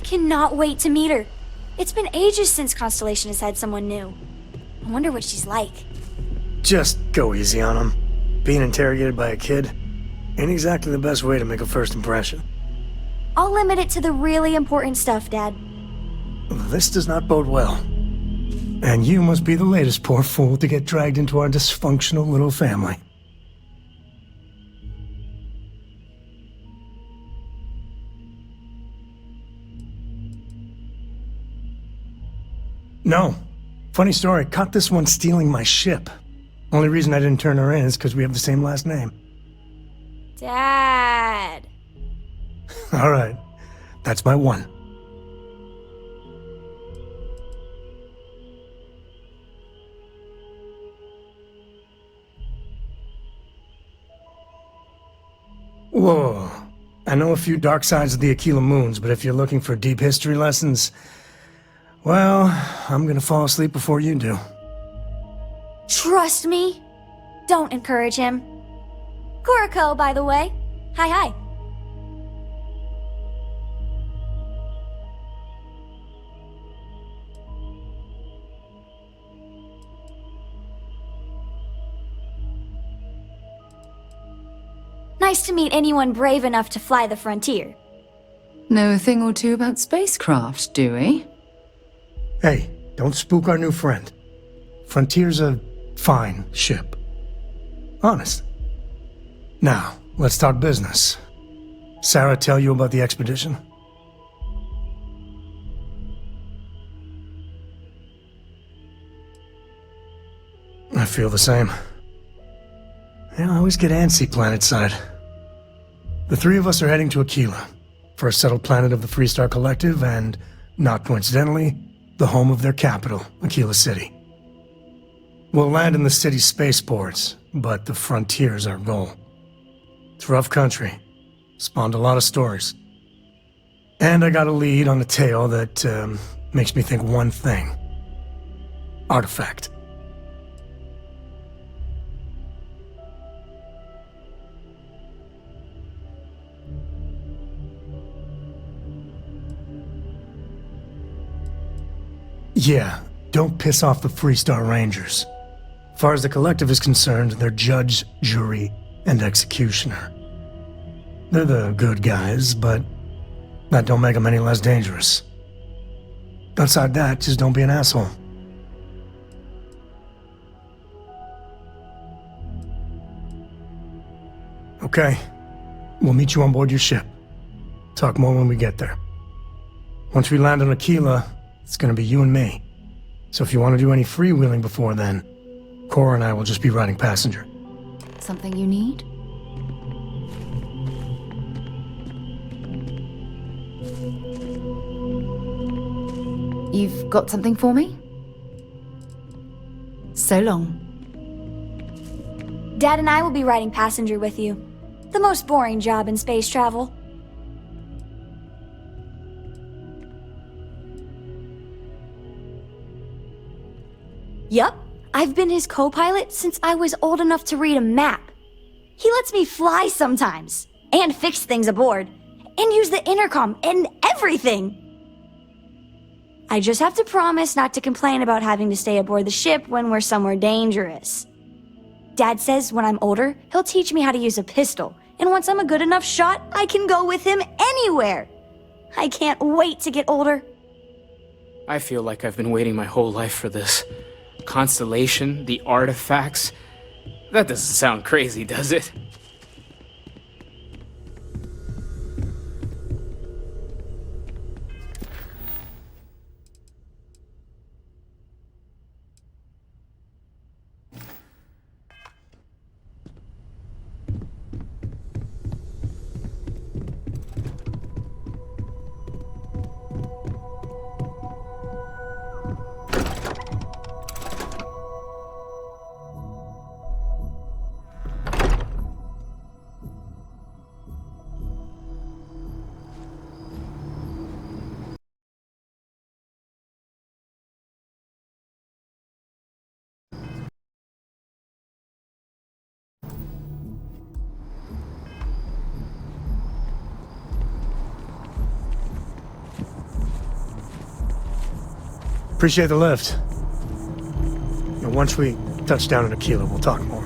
cannot wait to meet her. It's been ages since Constellation has had someone new. I wonder what she's like. Just go easy on him. Being interrogated by a kid ain't exactly the best way to make a first impression. I'll limit it to the really important stuff, Dad. This does not bode well. And you must be the latest poor fool to get dragged into our dysfunctional little family. No. Funny story, caught this one stealing my ship. Only reason I didn't turn her in is because we have the same last name. Dad. Alright. That's my one. Whoa. I know a few dark sides of the Akila moons, but if you're looking for deep history lessons, well, I'm gonna fall asleep before you do. Trust me. Don't encourage him. Cora Coe, by the way. Hi. Nice to meet anyone brave enough to fly the frontier. Know a thing or two about spacecraft, do we? Hey, don't spook our new friend. Frontier's a fine ship. Honest. Now, let's talk business. Sarah tell you about the expedition? I feel the same. Yeah, I always get antsy planetside. The three of us are heading to Akila, first settled planet of the Freestar Collective and, not coincidentally, the home of their capital, Akila City. We'll land in the city's spaceports, but the frontier's our goal. It's rough country. Spawned a lot of stories. And I got a lead on a tale that makes me think one thing. Artifact. Yeah, don't piss off the Freestar Rangers. As far as the Collective is concerned, they're judge, jury, and executioner. They're the good guys, but that don't make them any less dangerous. Outside that, just don't be an asshole. Okay, we'll meet you on board your ship. Talk more when we get there. Once we land on Akila, it's gonna be you and me. So if you want to do any freewheeling before then, Cora and I will just be riding passenger. Something you need? You've got something for me? So long. Dad and I will be riding passenger with you. The most boring job in space travel. Yup, I've been his co-pilot since I was old enough to read a map. He lets me fly sometimes, and fix things aboard, and use the intercom and everything. I just have to promise not to complain about having to stay aboard the ship when we're somewhere dangerous. Dad says when I'm older, he'll teach me how to use a pistol, and once I'm a good enough shot, I can go with him anywhere. I can't wait to get older. I feel like I've been waiting my whole life for this. Constellation, the artifacts. That doesn't sound crazy, does it? Appreciate the lift. And once we touch down in Akila, we'll talk more.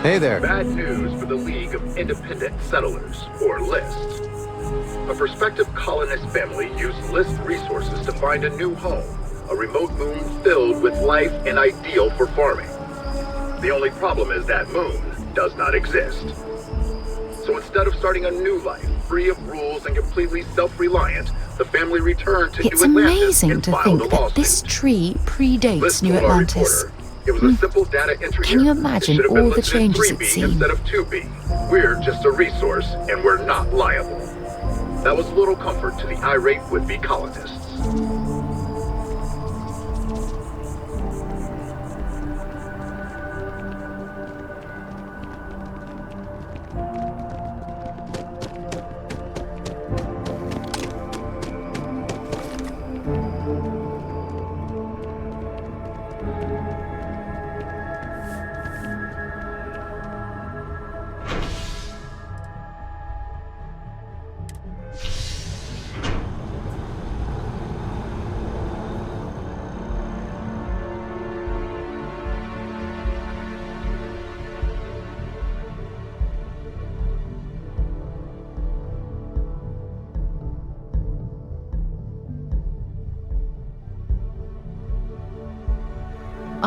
Hey there. Bad news for the League of Independent Settlers, or LIST. A prospective colonist family used LIST resources to find a new home, a remote moon filled with life and ideal for farming. The only problem is that moon does not exist. So instead of starting a new life, free of rules and completely self-reliant, the family returned to It's New Atlantis amazing and to filed think a that lawsuit. this tree predates List New told our Atlantis. reporter it was a simple data entry Can you error. It imagine should have been all the listed as changes 3B it's seen? instead of 2B. We're just a resource, and we're not liable. That was little comfort to the irate would-be colonists.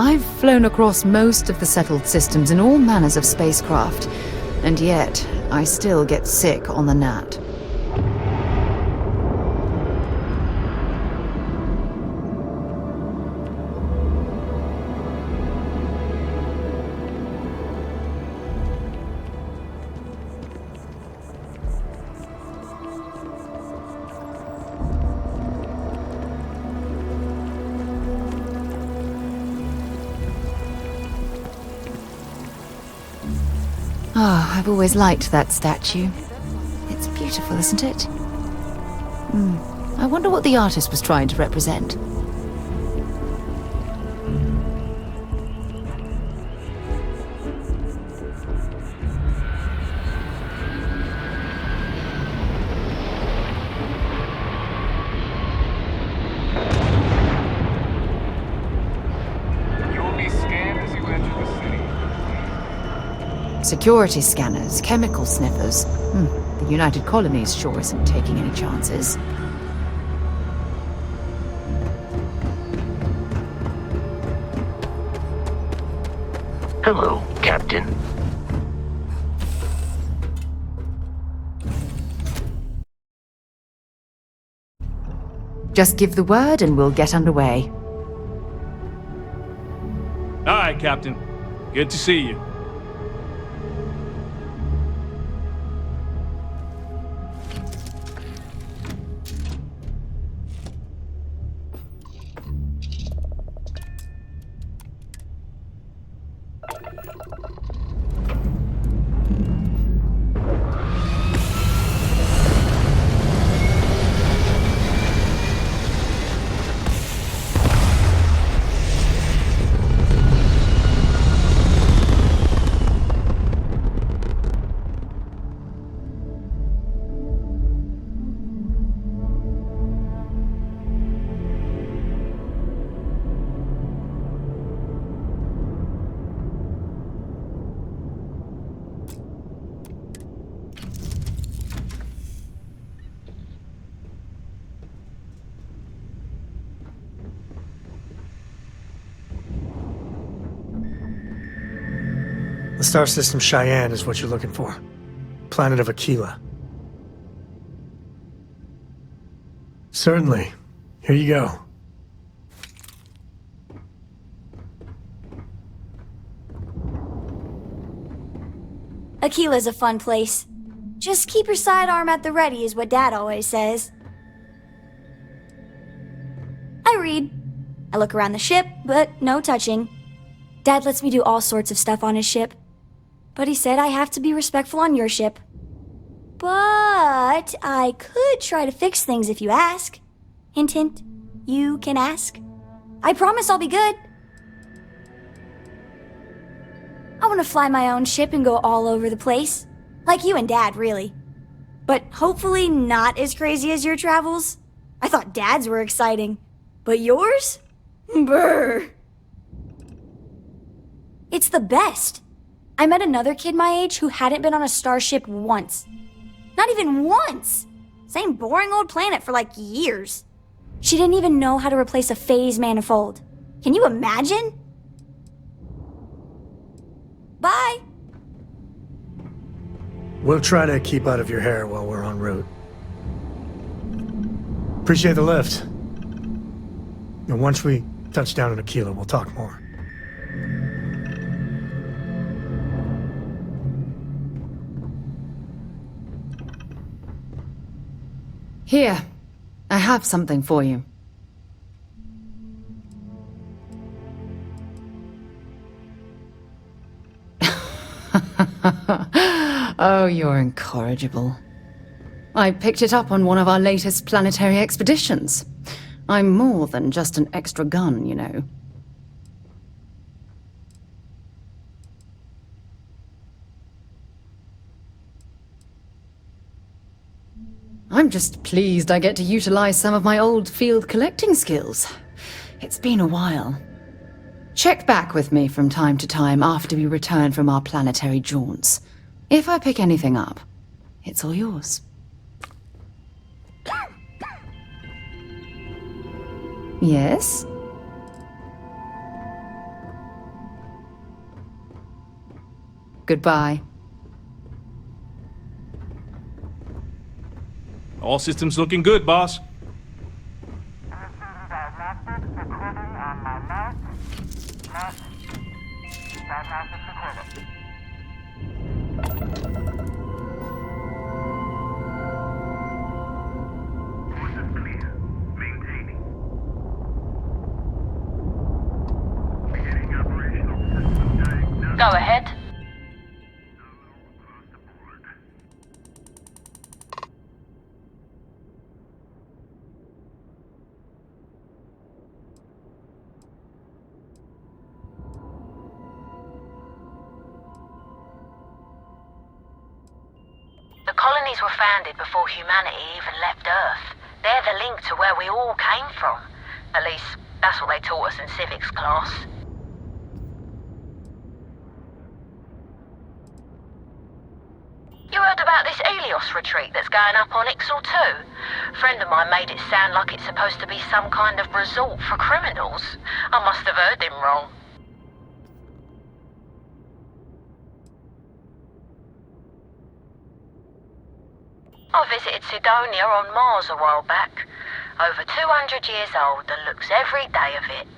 I've flown across most of the settled systems in all manners of spacecraft, and yet I still get sick on the gnat. Ah, I've always liked that statue. It's beautiful, isn't it? I wonder what the artist was trying to represent. You will be scanned as you enter the city. Security scanners, chemical sniffers. The United Colonies sure isn't taking any chances. Hello, Captain. Just give the word and we'll get underway. Aye, Captain. Good to see you. The star system Cheyenne is what you're looking for. Planet of Akila. Certainly. Here you go. Akila's a fun place. Just keep your sidearm at the ready is what Dad always says. I read. I look around the ship, but no touching. Dad lets me do all sorts of stuff on his ship. But he said I have to be respectful on your ship. But I could try to fix things if you ask. Hint, hint. You can ask. I promise I'll be good. I want to fly my own ship and go all over the place. Like you and Dad, really. But hopefully not as crazy as your travels. I thought Dad's were exciting. But yours? Brr. It's the best. I met another kid my age who hadn't been on a starship once. Not even once! Same boring old planet for like years. She didn't even know how to replace a phase manifold. Can you imagine? Bye! We'll try to keep out of your hair while we're en route. Appreciate the lift. And once we touch down in Akila, we'll talk more. Here, I have something for you. Oh, you're incorrigible. I picked it up on one of our latest planetary expeditions. I'm more than just an extra gun, you know. I'm just pleased I get to utilize some of my old field collecting skills. It's been a while. Check back with me from time to time after we return from our planetary jaunts. If I pick anything up, it's all yours. Yes? Goodbye. All systems looking good, boss. Go ahead. The colonies were founded before humanity even left Earth. They're the link to where we all came from. At least, that's what they taught us in civics class. You heard about this Helios retreat that's going up on Ixel 2? A friend of mine made it sound like it's supposed to be some kind of resort for criminals. I must have heard him wrong. I visited Sidonia on Mars a while back. Over 200 years old and looks every day of it.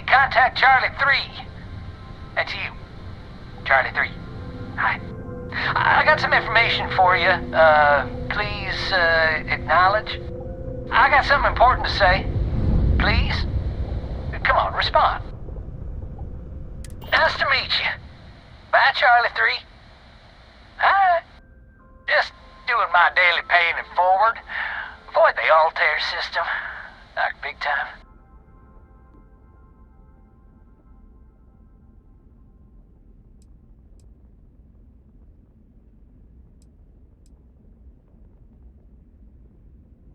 contact Charlie 3. That's you. Charlie 3. Hi. I got some information for you. Please, acknowledge. I got something important to say. Please? Come on, respond. Nice to meet you. Bye, Charlie 3. Hi. Just doing my daily paying it forward. Avoid the Altair system. Like big time.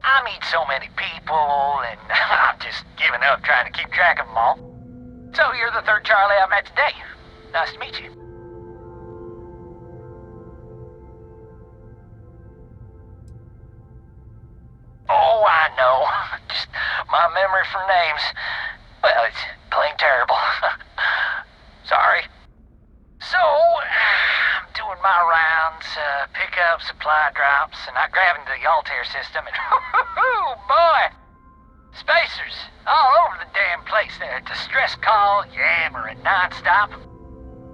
I meet so many people, and I'm just giving up trying to keep track of them all. So you're the third Charlie I met today. Nice to meet you. Oh, I know. Just my memory for names. Well, it's plain terrible. Sorry. So, I'm doing my rounds, pick up supply drops, and I grab into the Altair system, and boy! Spacers all over the damn place there. Distress call, yammering nonstop.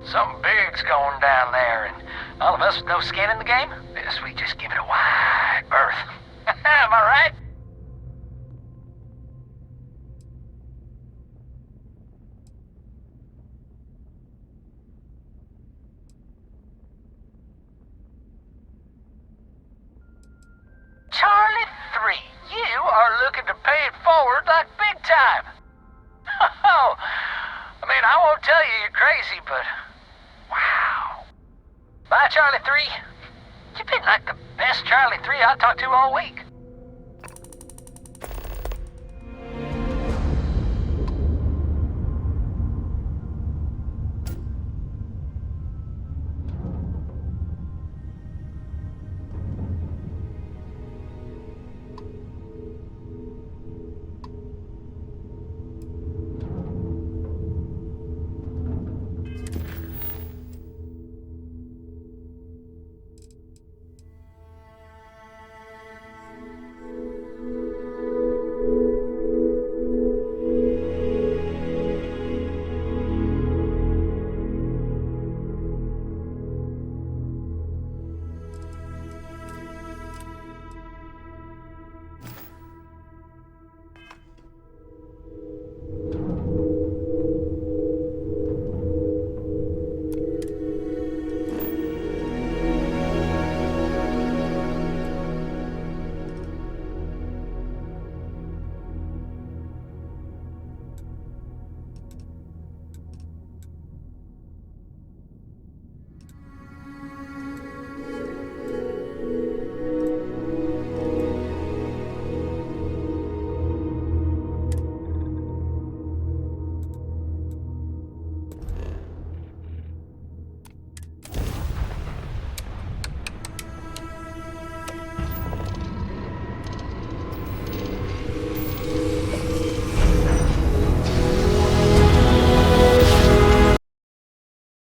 Something big's going down there, and all of us with no skin in the game, yes, we just give it a wide berth. Am I right? Charlie 3, you are looking to pay it forward like big time. Oh, I mean, I won't tell you you're crazy, but wow. Bye, Charlie 3. You've been like the best Charlie 3 I talked to all week.